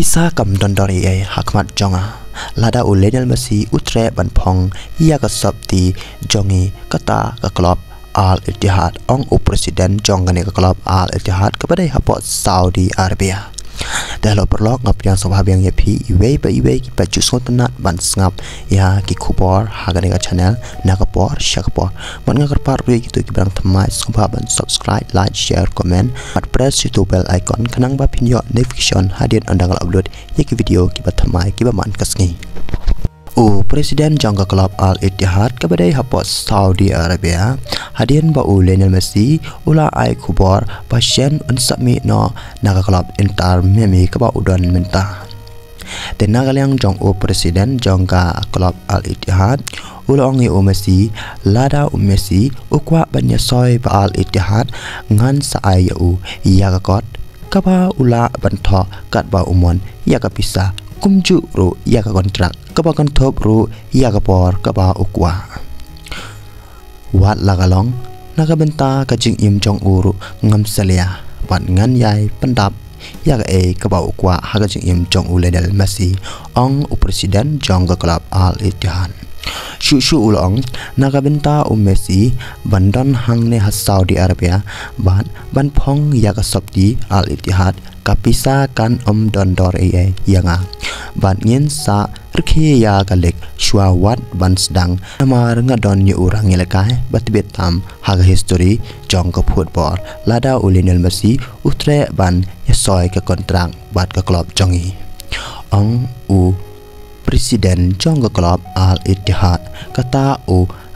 Kapisa kam dondori hakmat jonga lada Lionel Messi utre ban phong ia kasabti jongi kata ke klub Al Ittihad ong presiden jongane ke klub Al Ittihad kepada hapot Saudi Arabia. Dahlo perlok ngap yang sabah yang yapi iwe ki pajus ngotenat ban ngap ya ki kubor hagane ka channel nakapor syakapor man ngakarpar ri gitu ki barang temai sabah ban subscribe like share comment at press YouTube bell icon kanang ba pinyo notification hadian andang upload ya ki video ki batamai ki ba man kasngi. Presiden jangka klub Al Ittihad kepada hapot Saudi Arabia hadian ba Lionel Messi ula ai kubor pasien unsami no naga klub Inter Miami ke ba udon mentah. Dan nagalang jong presiden jangka klub Al Ittihad ula ongi Messi lada Messi ukwa banya soy ba Al Ittihad ngan sa ayu ya kakot ke ba ula bantho kat ba umon ya kapisa kumju ru ya ka kontrak kebakan top ru ya ka por ka ba ukwa wat lagalong naga benta ka jing im jong uru ngam salia pat ngan yai pendap ya ka ka ba ukwa ha ka jing im jong Lionel Messi ong presiden jong ka klub Al Ittihad shu ulong naga benta Messi bandan hang ne ha Saudi Arabia ban phong ya ka sabdi Al Ittihad kapisa kan dondor yanga ban ngin sa rkhe ya galek shwawat ban sedang amar ngadon yu urang elekai batbetam haga history jong ka football lada Lionel Messi utre ban yasoy ka kontrak bat ka klub jongi ong presiden jong ka klub Al Ittihad kata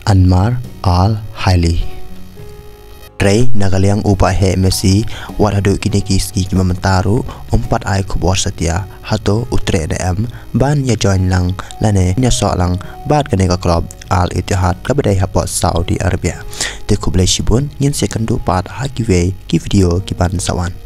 Anwar Al Haili Ray nagaliang upa he Messi warado kini kiski ki mamentaru umpat ai kubor setia hato utre DM ban ya join lang lane nya so lang bat kene ka klub Al Ittihad ka badai hapot Saudi Arabia te kublai shibun ngin sekandu pat hakiwe ki video ki ban sawan